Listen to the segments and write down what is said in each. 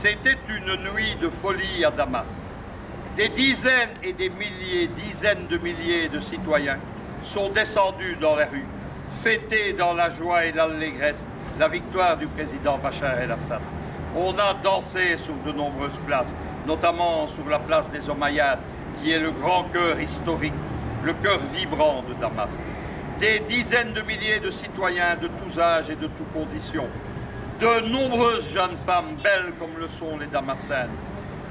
C'était une nuit de folie à Damas. Des dizaines et des milliers, dizaines de milliers de citoyens sont descendus dans les rues, fêter dans la joie et l'allégresse la victoire du président Bachar el-Assad. On a dansé sur de nombreuses places, notamment sur la place des Omeyyades, qui est le grand cœur historique, le cœur vibrant de Damas. Des dizaines de milliers de citoyens de tous âges et de toutes conditions, de nombreuses jeunes femmes belles comme le sont les Damascènes,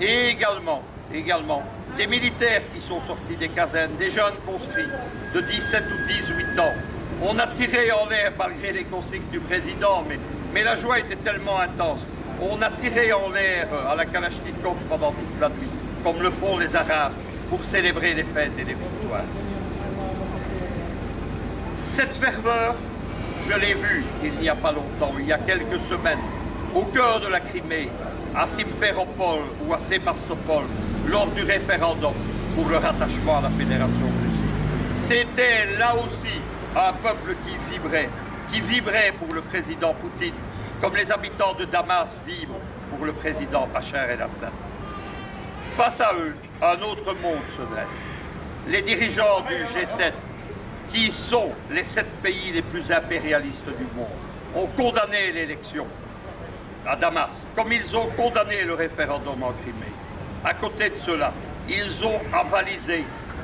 et également des militaires qui sont sortis des casernes, des jeunes conscrits de 17 ou 18 ans. On a tiré en l'air malgré les consignes du président, mais la joie était tellement intense. On a tiré en l'air à la Kalachnikov pendant toute la nuit, comme le font les Arabes, pour célébrer les fêtes et les victoires. Cette ferveur, je l'ai vue il n'y a pas longtemps, il y a quelques semaines, au cœur de la Crimée, à Simferopol ou à Sébastopol, lors du référendum pour le rattachement à la Fédération russe. C'était là aussi un peuple qui vibrait pour le président Poutine, comme les habitants de Damas vibrent pour le président Bachar el-Assad. Face à eux, un autre monde se dresse. Les dirigeants du G7, qui sont les 7 pays les plus impérialistes du monde, ont condamné l'élection à Damas, comme ils ont condamné le référendum en Crimée. À côté de cela, ils ont avalisé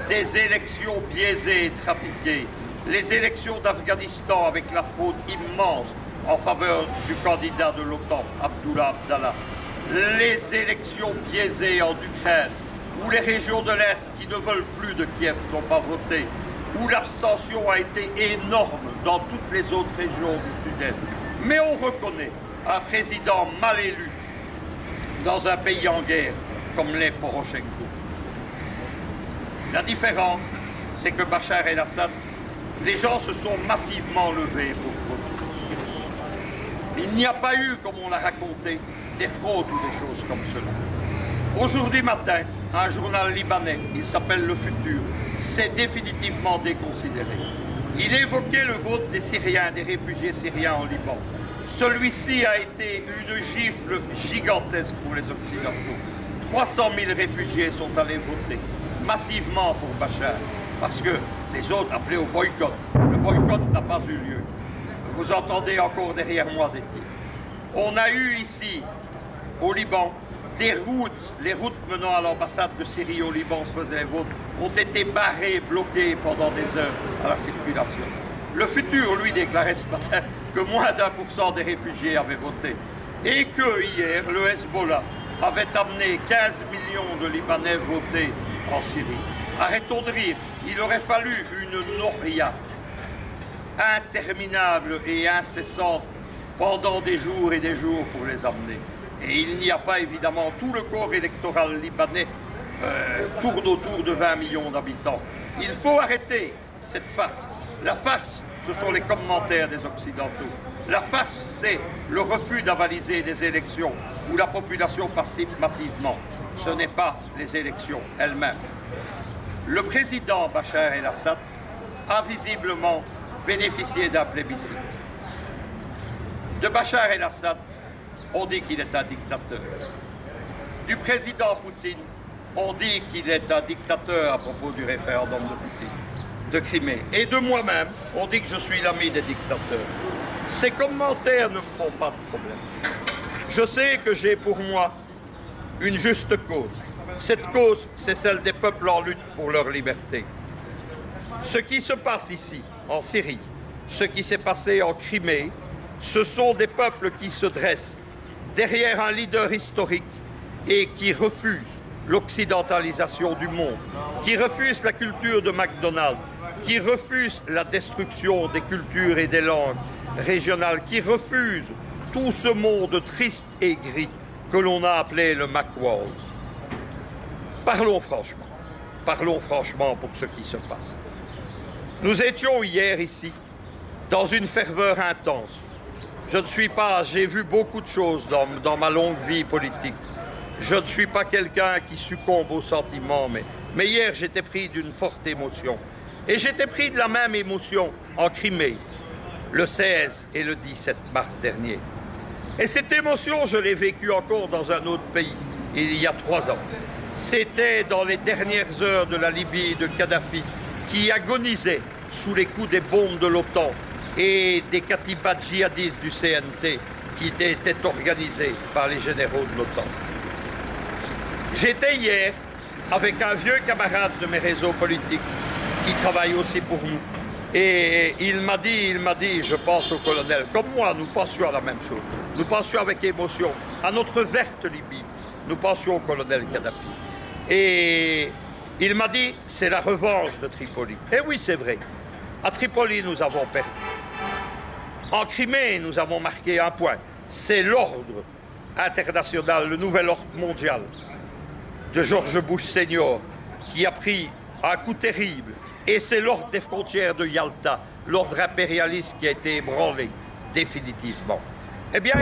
des élections biaisées et trafiquées, les élections d'Afghanistan avec la fraude immense en faveur du candidat de l'OTAN, Abdullah Abdallah, les élections biaisées en Ukraine, où les régions de l'Est qui ne veulent plus de Kiev n'ont pas voté, où l'abstention a été énorme dans toutes les autres régions du Sud-Est. Mais on reconnaît un président mal élu dans un pays en guerre comme l'est Porochenko. La différence, c'est que Bachar el-Assad, les gens se sont massivement levés pour voter. Il n'y a pas eu, comme on l'a raconté, des fraudes ou des choses comme cela. Aujourd'hui matin, un journal libanais, il s'appelle Le Futur, s'est définitivement déconsidéré. Il évoquait le vote des Syriens, des réfugiés syriens en Liban. Celui-ci a été une gifle gigantesque pour les Occidentaux. 300 000 réfugiés sont allés voter massivement pour Bachar, parce que les autres appelaient au boycott. Le boycott n'a pas eu lieu. Vous entendez encore derrière moi des tirs. On a eu ici, au Liban, des routes, les routes menant à l'ambassade de Syrie au Liban, se faisaient les votes, ont été barrées, bloquées pendant des heures à la circulation. Le Futur, lui, déclarait ce matin que moins d'1% des réfugiés avaient voté et que hier, le Hezbollah avait amené 15 millions de Libanais voter en Syrie. Arrêtons de rire, il aurait fallu une noria interminable et incessante pendant des jours et des jours pour les amener. Et il n'y a pas évidemment, tout le corps électoral libanais tourne autour de 20 millions d'habitants. Il faut arrêter cette farce. La farce, ce sont les commentaires des Occidentaux. La farce, c'est le refus d'avaliser des élections où la population participe massivement. Ce n'est pas les élections elles-mêmes. Le président Bachar el-Assad a visiblement bénéficié d'un plébiscite. De Bachar el-Assad, on dit qu'il est un dictateur. Du président Poutine, on dit qu'il est un dictateur à propos du référendum de Poutine, de Crimée. Et de moi-même, on dit que je suis l'ami des dictateurs. Ces commentaires ne me font pas de problème. Je sais que j'ai pour moi une juste cause. Cette cause, c'est celle des peuples en lutte pour leur liberté. Ce qui se passe ici, en Syrie, ce qui s'est passé en Crimée, ce sont des peuples qui se dressent derrière un leader historique et qui refusent l'occidentalisation du monde, qui refusent la culture de McDonald's, qui refusent la destruction des cultures et des langues régionales, qui refusent tout ce monde triste et gris que l'on a appelé le Macworld. Parlons franchement pour ce qui se passe. Nous étions hier ici, dans une ferveur intense. J'ai vu beaucoup de choses dans ma longue vie politique. Je ne suis pas quelqu'un qui succombe aux sentiments, mais hier j'étais pris d'une forte émotion. Et j'étais pris de la même émotion en Crimée, le 16 et le 17 mars dernier. Et cette émotion, je l'ai vécue encore dans un autre pays, il y a 3 ans. C'était dans les dernières heures de la Libye de Kadhafi, qui agonisait sous les coups des bombes de l'OTAN et des katibas djihadistes du CNT qui étaient organisés par les généraux de l'OTAN. J'étais hier avec un vieux camarade de mes réseaux politiques qui travaille aussi pour nous. Et il m'a dit, je pense au colonel, comme moi, nous pensions à la même chose. Nous pensions avec émotion à notre verte Libye. Nous pensions au colonel Kadhafi. Et il m'a dit, c'est la revanche de Tripoli. Et oui, c'est vrai. À Tripoli, nous avons perdu. En Crimée, nous avons marqué un point. C'est l'ordre international, le nouvel ordre mondial de George Bush Senior qui a pris un coup terrible. Et c'est l'ordre des frontières de Yalta, l'ordre impérialiste qui a été ébranlé définitivement. Eh bien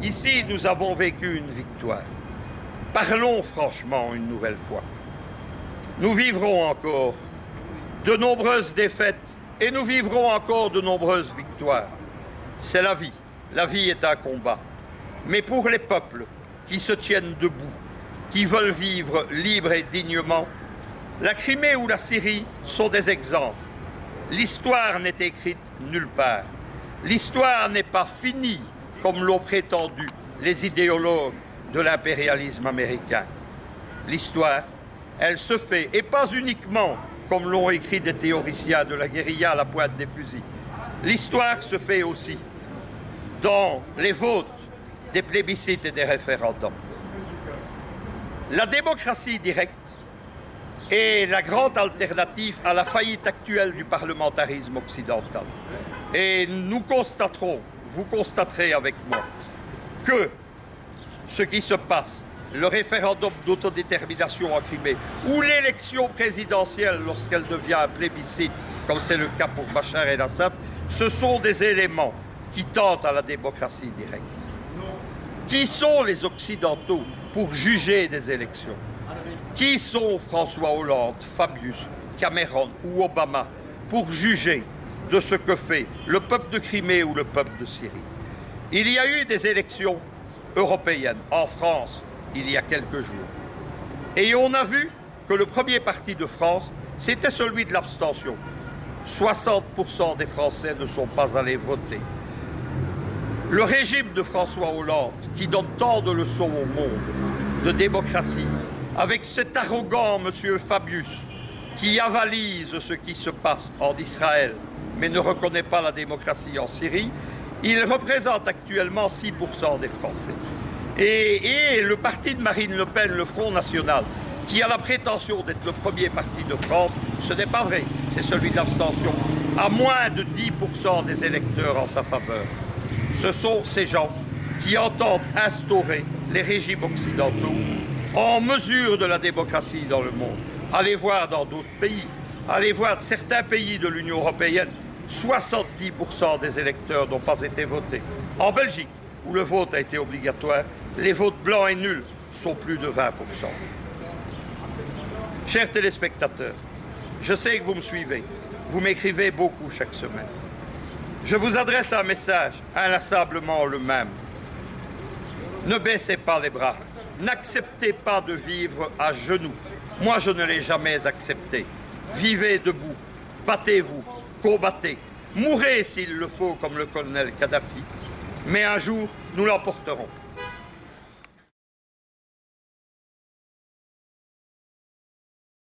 ici, nous avons vécu une victoire. Parlons franchement une nouvelle fois. Nous vivrons encore de nombreuses défaites et nous vivrons encore de nombreuses victoires. C'est la vie. La vie est un combat. Mais pour les peuples qui se tiennent debout, qui veulent vivre libres et dignement, la Crimée ou la Syrie sont des exemples. L'histoire n'est écrite nulle part. L'histoire n'est pas finie, comme l'ont prétendu les idéologues de l'impérialisme américain. L'histoire, elle se fait, et pas uniquement, comme l'ont écrit des théoriciens de la guérilla à la pointe des fusils. L'histoire se fait aussi dans les votes des plébiscites et des référendums. La démocratie directe est la grande alternative à la faillite actuelle du parlementarisme occidental. Et nous constaterons, vous constaterez avec moi, que ce qui se passe, le référendum d'autodétermination en Crimée, ou l'élection présidentielle lorsqu'elle devient un plébiscite, comme c'est le cas pour Bachar el-Assad, ce sont des éléments qui tentent à la démocratie directe. Qui sont les Occidentaux pour juger des élections? Qui sont François Hollande, Fabius, Cameron ou Obama pour juger de ce que fait le peuple de Crimée ou le peuple de Syrie? Il y a eu des élections européennes en France il y a quelques jours. Et on a vu que le premier parti de France, c'était celui de l'abstention. 60% des Français ne sont pas allés voter. Le régime de François Hollande, qui donne tant de leçons au monde de démocratie, avec cet arrogant monsieur Fabius, qui avalise ce qui se passe en Israël, mais ne reconnaît pas la démocratie en Syrie, il représente actuellement 6% des Français. Et le parti de Marine Le Pen, le Front National, qui a la prétention d'être le premier parti de France, ce n'est pas vrai, c'est celui de l'abstention, à moins de 10% des électeurs en sa faveur. Ce sont ces gens qui entendent instaurer les régimes occidentaux en mesure de la démocratie dans le monde. Allez voir dans d'autres pays, allez voir certains pays de l'Union européenne, 70% des électeurs n'ont pas été votés. En Belgique, où le vote a été obligatoire, les votes blancs et nuls sont plus de 20%. Chers téléspectateurs, je sais que vous me suivez, vous m'écrivez beaucoup chaque semaine. Je vous adresse un message inlassablement le même. Ne baissez pas les bras, n'acceptez pas de vivre à genoux. Moi, je ne l'ai jamais accepté. Vivez debout, battez-vous, combattez, mourrez s'il le faut comme le colonel Kadhafi. Mais un jour, nous l'emporterons.